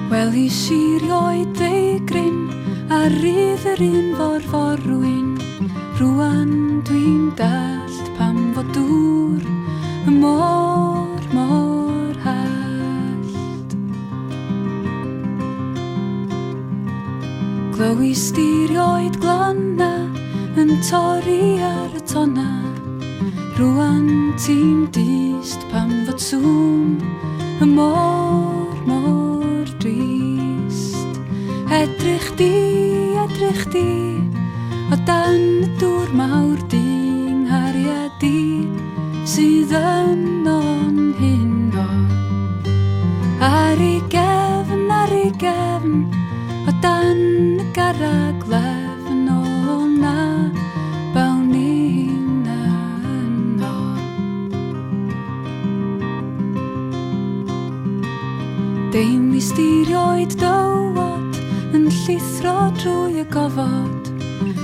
Wel I sirioed ei gryn a rydd yr un forforwyn. Rwan dwi'n dallt pam fod dŵr y mor hallt. Glow I stirioed glonna yn torri ar y tonna. Rwan ti'n dist pam fod sŵn y mor drist. Edrych di o dan y dŵr mawr di'n hariad di sydd yno'n hyn o. Ar ei gefn o dan y garreg lefn o na bawn ni'n yno. Deim I stirioed dywod yn llithro drwy y gofod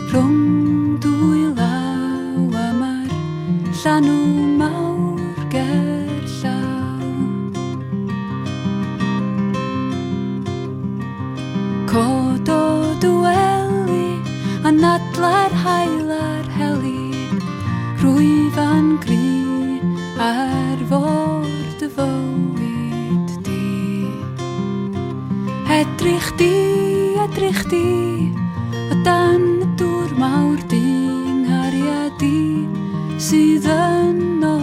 rhwng dwy law a mae'r llanw mawr gerllaw. Cod o dweli a nadla'r hael ar heli, rwyfan gri ar ford y fywyd di. Edrych di o dan y dŵr mawr di'n hariad di sydd yno